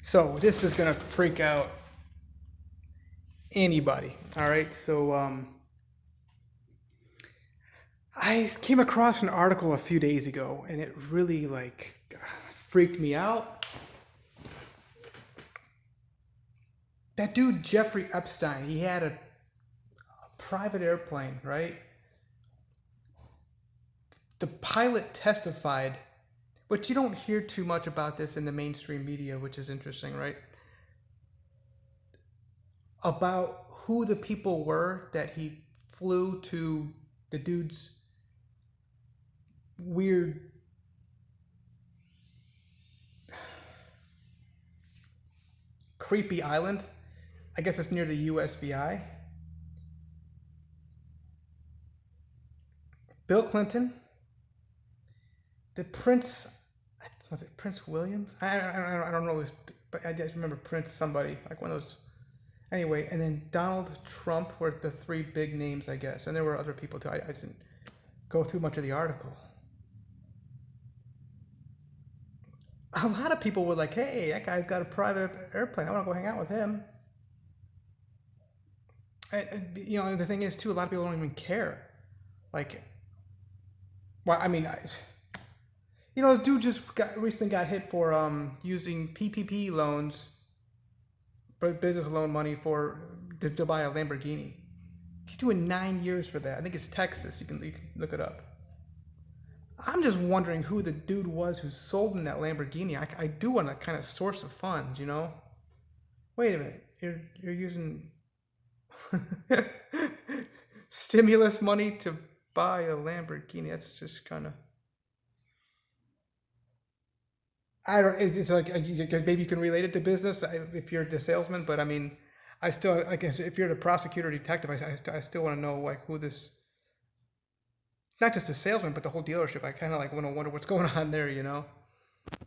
So this is gonna freak out anybody. All right. So I came across an article a few days ago, and it really freaked me out. That dude Jeffrey Epstein, he had a private airplane, right? The pilot testified, but you don't hear too much about this in the mainstream media, which is interesting, right? About who the people were that he flew to the dude's weird creepy island. I guess it's near the USVI. Bill Clinton, the Prince, was it Prince Williams? I don't know, but I just remember Prince somebody, like one of those. Anyway, and then Donald Trump were the three big names, I guess. And there were other people too. I didn't go through much of the article. A lot of people were like, hey, that guy's got a private airplane. I want to go hang out with him. The thing is, too, a lot of people don't even care. Like, well, I mean, this dude just recently got hit for using PPP loans, business loan money to buy a Lamborghini. He's doing 9 years for that. I think it's Texas. You can look it up. I'm just wondering who the dude was who sold him that Lamborghini. I do want a kind of source of funds, you know? Wait a minute. You're using stimulus money to buy a Lamborghini. That's just kind of. I don't. It's like maybe you can relate it to business if you're the salesman, but I mean, I guess if you're the prosecutor or detective, I still want to know like who this. Not just the salesman, but the whole dealership. I kind of like want to wonder what's going on there. You know,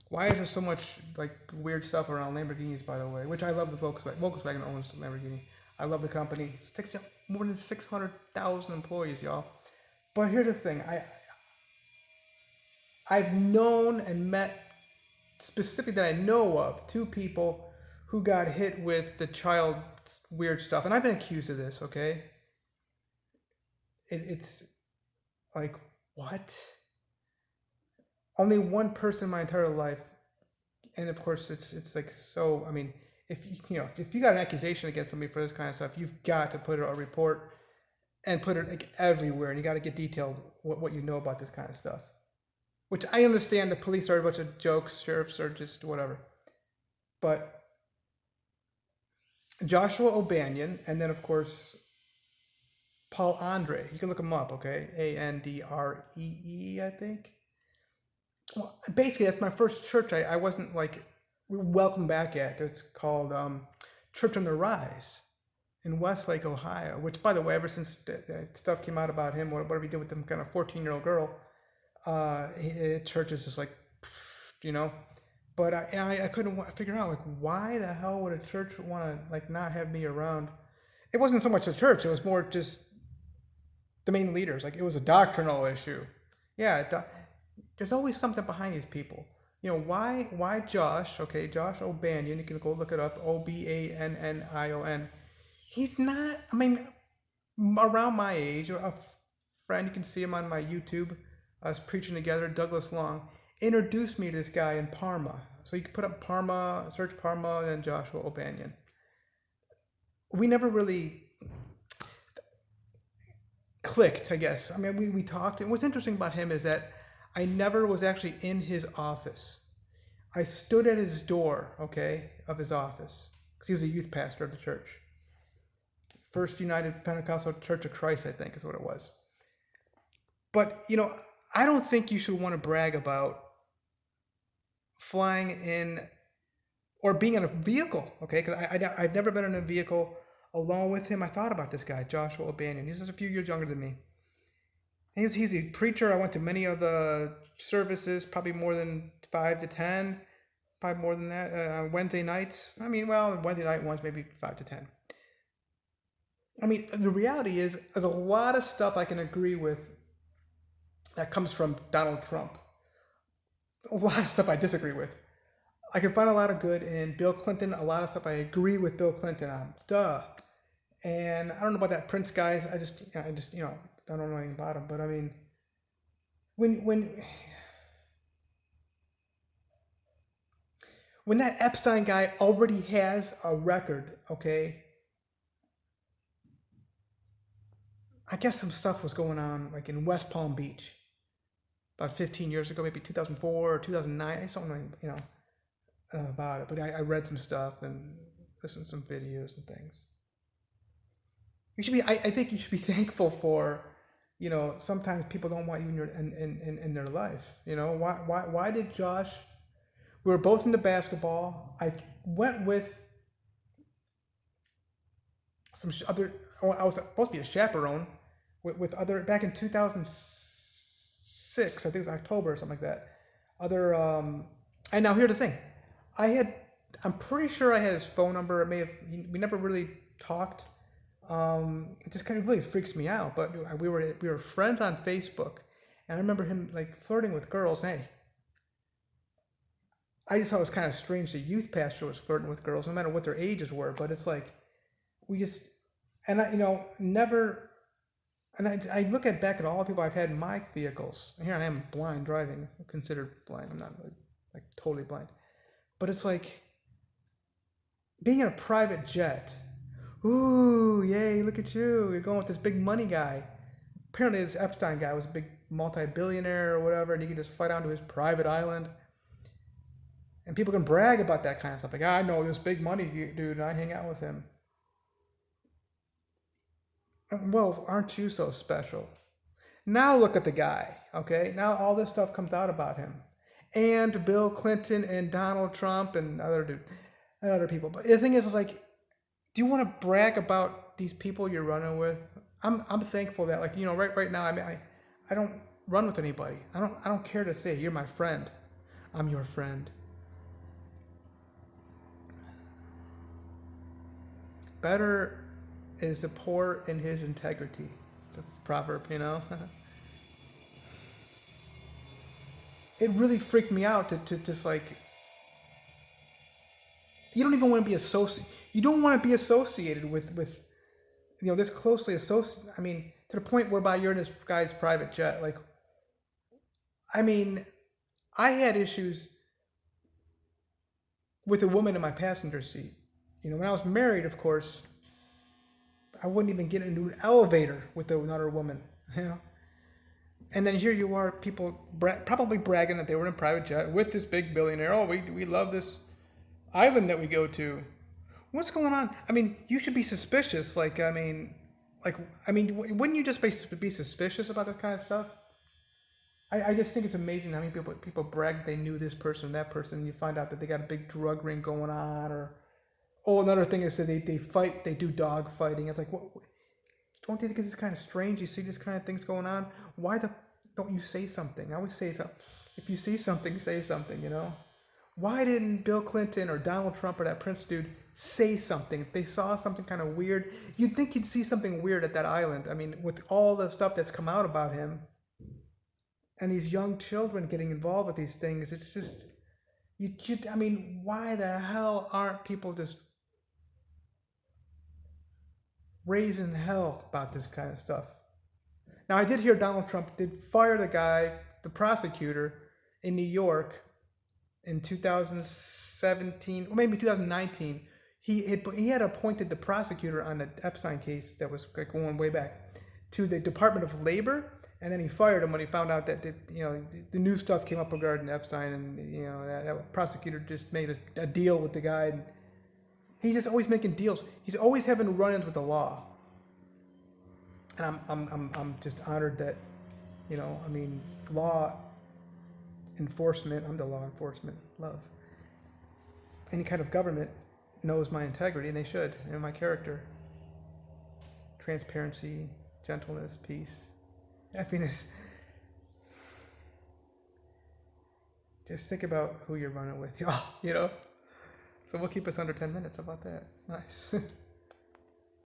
why is there so much like weird stuff around Lamborghinis? By the way, which I love the Volkswagen. Volkswagen owns Lamborghini. I love the company. It's more than 600,000 employees, y'all. But here's the thing: I've known and met specifically that I know of two people who got hit with the child weird stuff, and I've been accused of this. Okay, it's like what? Only one person in my entire life, and of course it's like so. I mean, if you got an accusation against somebody for this kind of stuff, you've got to put a report and put it like everywhere, and you got to get detailed what you know about this kind of stuff. Which I understand the police are a bunch of jokes, sheriffs are just whatever. But Joshua O'Banion, and then of course Paul Andre. You can look him up, okay? Andree, I think. Well, basically, that's my first church. I wasn't like welcome back at. It's called Church on the Rise in Westlake, Ohio. Which, by the way, ever since that stuff came out about him, whatever he did with them kind of 14-year-old girl, church is just like, you know. But I couldn't figure out like why the hell would a church want to like not have me around? It wasn't so much the church; it was more just the main leaders. Like it was a doctrinal issue. Yeah, there's always something behind these people. You know why Josh? Okay, Josh O'Banion. You can go look it up. Obannion. He's not. I mean, around my age. A friend, you can see him on my YouTube. Us preaching together. Douglas Long introduced me to this guy in Parma. So you can put up Parma, search Parma, and then Joshua O'Banion. We never really clicked, I guess. I mean, we talked. And what's interesting about him is that I never was actually in his office. I stood at his door, okay, of his office. Because he was a youth pastor of the church. First United Pentecostal Church of Christ, I think, is what it was. But, I don't think you should want to brag about flying in or being in a vehicle, okay? Because I've never been in a vehicle alone with him. I thought about this guy, Joshua O'Banion. He's just a few years younger than me. He's a preacher. I went to many of the services, probably more than 5 to 10, probably more than that. Wednesday nights. Wednesday night ones, maybe 5 to 10. The reality is, there's a lot of stuff I can agree with that comes from Donald Trump. A lot of stuff I disagree with. I can find a lot of good in Bill Clinton. A lot of stuff I agree with Bill Clinton on. Duh. And I don't know about that Prince guys. I just I don't know anything about him. But I mean, when when that Epstein guy already has a record, okay, I guess some stuff was going on like in West Palm Beach about 15 years ago, maybe 2004 or 2009. I just don't know, about it. But I read some stuff and listened to some videos and things. You should be. I think you should be thankful for. Sometimes people don't want you in their life. Why did Josh? We were both into basketball. I went with some other. Oh, I was supposed to be a chaperone with other back in 2006. I think it was October or something like that. Other and now here's the thing. I had. I'm pretty sure I had his phone number. It may have. We never really talked. It just kind of really freaks me out. But we were friends on Facebook, and I remember him like flirting with girls. And hey, I just thought it was kind of strange the youth pastor was flirting with girls, no matter what their ages were. But it's like we just and I never. And I look back at all the people I've had in my vehicles. And here I am blind driving, considered blind. I'm not really, like totally blind, but it's like being in a private jet. Ooh, yay, look at you. You're going with this big money guy. Apparently this Epstein guy was a big multi-billionaire or whatever, and you can just fly down to his private island. And people can brag about that kind of stuff. Like, I know this big money dude, and I hang out with him. Well, aren't you so special? Now look at the guy, okay? Now all this stuff comes out about him. And Bill Clinton and Donald Trump and other people. But the thing is, it's like, do you want to brag about these people you're running with? I'm thankful that right now I don't run with anybody. I don't care to say you're my friend. I'm your friend. Better is the poor in his integrity. It's a proverb. It really freaked me out to just like you don't even want to be associated. You don't want to be associated with this closely associated. I mean, to the point whereby you're in this guy's private jet. Like, I mean, I had issues with a woman in my passenger seat. When I was married, of course, I wouldn't even get into an elevator with another woman. And then here you are, people probably bragging that they were in a private jet with this big billionaire. Oh, we love this island that we go to. What's going on? I mean, you should be suspicious. Wouldn't you just be suspicious about this kind of stuff? I just think it's amazing how many people brag they knew this person, that person, and you find out that they got a big drug ring going on, or another thing is that they fight, they do dog fighting. It's like, what? Don't you think it's kind of strange? You see this kind of things going on. Why don't you say something? I always say something. If you see something, say something. Why didn't Bill Clinton or Donald Trump or that Prince dude say something? If they saw something kind of weird, you'd think you'd see something weird at that island. I mean, with all the stuff that's come out about him and these young children getting involved with these things, it's just, I mean, why the hell aren't people just raising hell about this kind of stuff? Now, I did hear Donald Trump did fire the prosecutor in New York in 2017, or maybe 2019. He had appointed the prosecutor on the Epstein case that was going way back to the Department of Labor, and then he fired him when he found out that the new stuff came up regarding Epstein, and that prosecutor just made a deal with the guy. And he's just always making deals. He's always having run-ins with the law, and I'm just honored that law enforcement. I'm the law enforcement. Love any kind of government knows my integrity, and they should, and my character, transparency, gentleness, peace, happiness. Just think about who you're running with, y'all. So we'll keep us under 10 minutes. How about that? Nice.